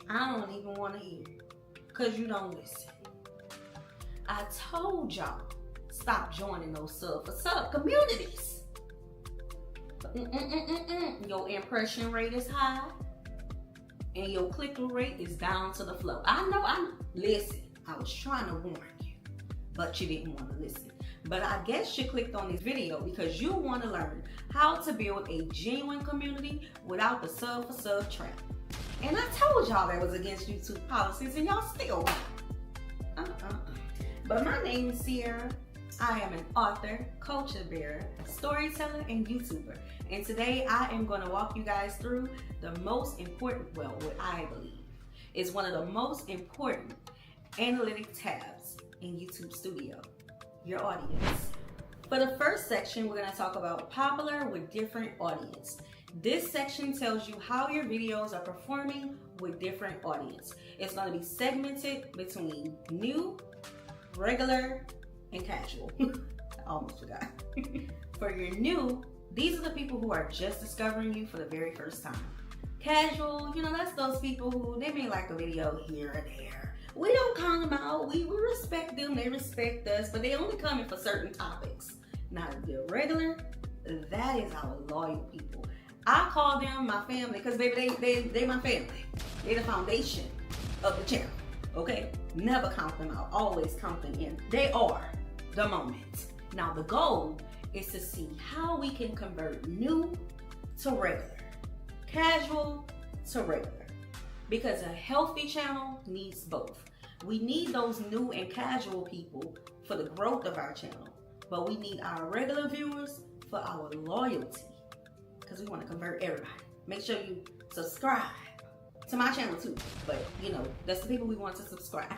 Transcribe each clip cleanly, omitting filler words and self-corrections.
I don't even want to hear it because you don't listen. I told y'all, stop joining those sub communities. Your impression rate is high and your click-through rate is down to the floor. Listen, I was trying to warn you, but you didn't want to listen. But I guess you clicked on this video because you want to learn how to build a genuine community without the sub trap. And I told y'all that was against YouTube policies and y'all still won't. But my name is Sierra. I am an author, culture bearer, storyteller, and YouTuber. And today I am going to walk you guys through the most important, what I believe is one of the most important analytic tabs in YouTube Studio, your audience. For the first section, we're going to talk about popular with different audience. This section tells you how your videos are performing with different audience. It's going to be segmented between new, regular, and casual. I almost forgot. For your new, these are the people who are just discovering you for the very first time. Casual, that's those people who, they may like a video here or there. We don't count them out. We respect them, they respect us, but they only come in for certain topics. Now, the regular, that is our loyal people. I call them my family because baby, they my family. They're the foundation of the channel, okay? Never count them out, always count them in. They are the moment. Now the goal is to see how we can convert new to regular, casual to regular, because a healthy channel needs both. We need those new and casual people for the growth of our channel, but we need our regular viewers for our loyalty, because we want to convert everybody. Make sure you subscribe to my channel too, but that's the people we want to subscribe.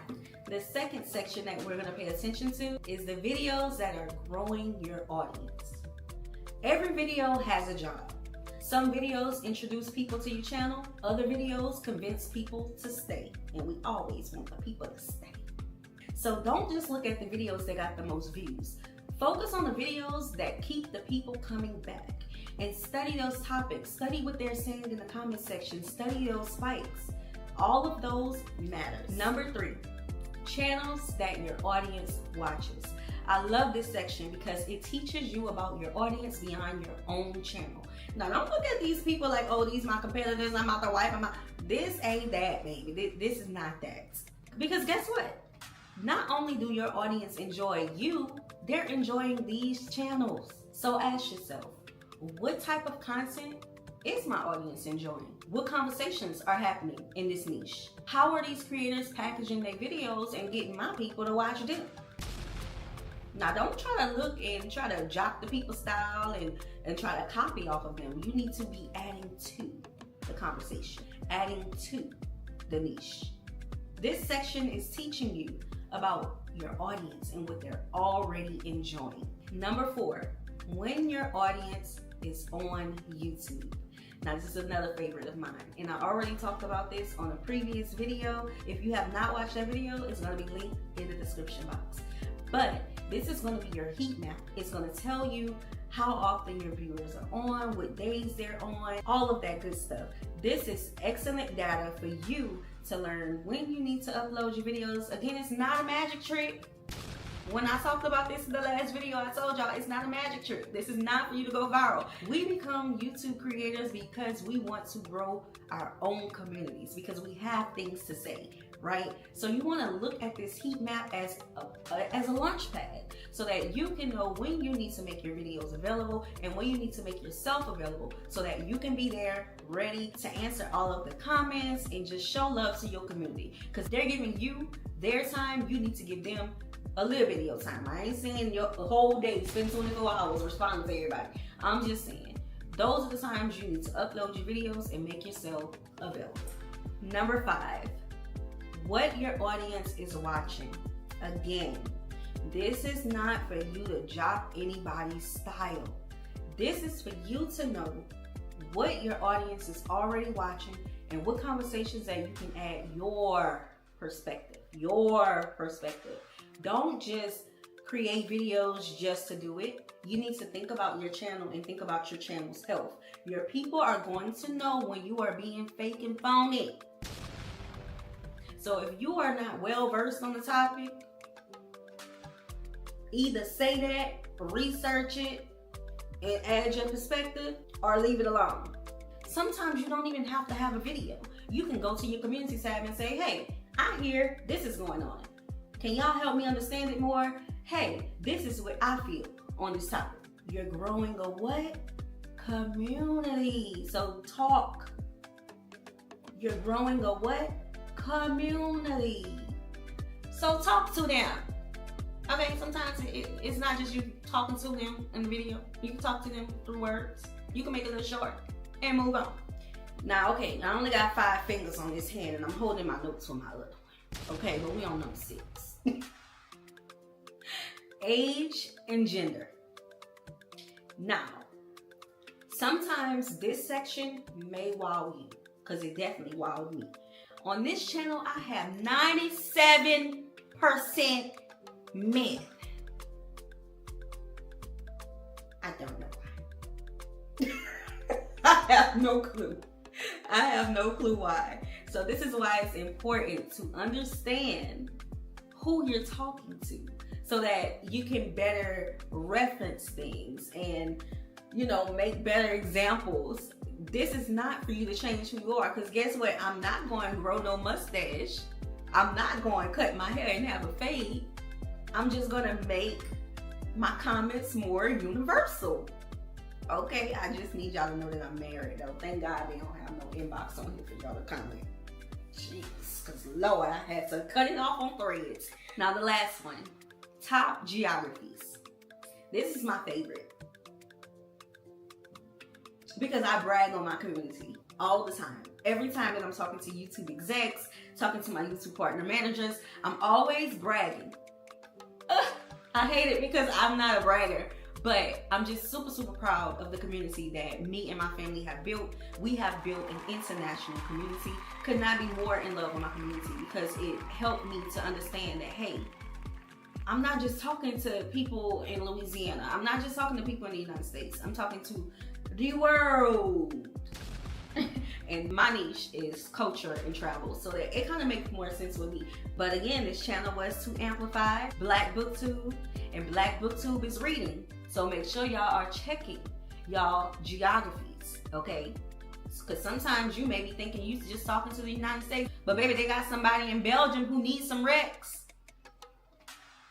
The second section that we're going to pay attention to is the videos that are growing your audience. Every video has a job. Some videos introduce people to your channel, other videos convince people to stay, and we always want the people to stay. So don't just look at the videos that got the most views. Focus on the videos that keep the people coming back, and study those topics. Study what they're saying in the comment section. Study those spikes. All of those matter. Number 3, channels that your audience watches. I love this section because it teaches you about your audience beyond your own channel. Now, don't look at these people like, oh, these my competitors, I'm out the wife, this ain't that, baby. This is not that. Because guess what? Not only do your audience enjoy you, they're enjoying these channels. So ask yourself, what type of content is my audience enjoying? What conversations are happening in this niche? How are these creators packaging their videos and getting my people to watch them? Now, don't try to look and try to jock the people's style and try to copy off of them. You need to be adding to the conversation, adding to the niche. This section is teaching you about your audience and what they're already enjoying. Number 4, when your audience is on YouTube. Now, this is another favorite of mine, and I already talked about this on a previous video. If you have not watched that video, it's going to be linked in the description box. But this is going to be your heat map. It's going to tell you how often your viewers are on, what days they're on, all of that good stuff. This is excellent data for you to learn when you need to upload your videos. Again, it's not a magic trick. When I talked about this in the last video, I told y'all it's not a magic trick. This is not for you to go viral. We become YouTube creators because we want to grow our own communities, because we have things to say, right? So you want to look at this heat map as a launch pad so that you can know when you need to make your videos available and when you need to make yourself available so that you can be there ready to answer all of the comments and just show love to your community, because they're giving you their time. You need to give them a little bit of your time. I ain't saying your whole day, spend 24 hours responding to everybody. I'm just saying those are the times you need to upload your videos and make yourself available. Number 5, what your audience is watching. Again, this is not for you to jock anybody's style. This is for you to know what your audience is already watching and what conversations that you can add your perspective. Don't just create videos just to do it. You need to think about your channel and think about your channel's health. Your people are going to know when you are being fake and phony. So if you are not well versed on the topic, either say that, research it, and add your perspective, or leave it alone. Sometimes you don't even have to have a video. You can go to your community tab and say, hey, I hear this is going on. Can y'all help me understand it more? Hey, this is what I feel on this topic. You're growing a what? Community. So talk. You're growing a what? Community. So talk to them. Okay, sometimes it's not just you talking to them in the video. You can talk to them through words. You can make it a little short and move on. Now, okay, I only got 5 fingers on this hand and I'm holding my notes with my other one. Okay, but we on number 6. Age and gender. Now, sometimes this section may wow you, because it definitely wowed me. On this channel, I have 97% men. I don't know why. I have no clue. I have no clue why. So this is why it's important to understand who you're talking to, so that you can better reference things and, you know, make better examples. This is not for you to change who you are, because guess what? I'm not going to grow no mustache. I'm not going to cut my hair and have a fade. I'm just going to make my comments more universal. Okay, I just need y'all to know that I'm married though. Thank God they don't have no inbox on here for y'all to comment. Jeez, because Lord, I had to cut it off on threads. Now the last one, top geographies. This is my favorite, because I brag on my community all the time. Every time that I'm talking to YouTube execs, talking to my YouTube partner managers, I'm always bragging. I hate it because I'm not a bragger, but I'm just super, super proud of the community that me and my family have built. We have built an international community. Could not be more in love with my community, because it helped me to understand that, hey, I'm not just talking to people in Louisiana. I'm not just talking to people in the United States. I'm talking to the world. And my niche is culture and travel, so that it kind of makes more sense with me. But again, this channel was to amplify Black BookTube, and Black BookTube is reading. So make sure y'all are checking y'all geographies, okay? Because sometimes you may be thinking you're just talking to the United States, but baby, they got somebody in Belgium who needs some Rex.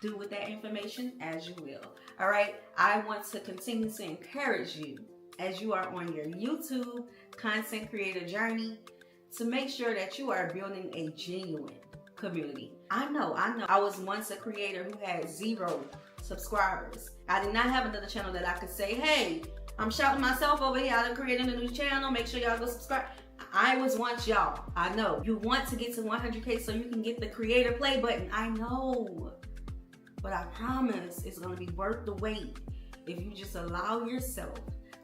Do with that information as you will. All right, I want to continue to encourage you as you are on your YouTube content creator journey to make sure that you are building a genuine community. I know. I was once a creator who had 0 subscribers. I did not have another channel that I could say, hey, I'm shouting myself over here. I'm creating a new channel. Make sure y'all go subscribe. I was once y'all. I know. You want to get to 100K so you can get the creator play button. I know. But I promise it's going to be worth the wait if you just allow yourself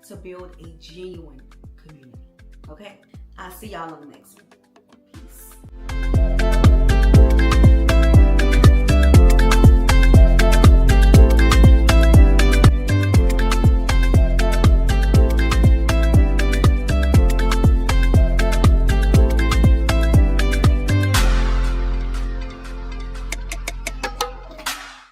to build a genuine community. Okay? I'll see y'all on the next one.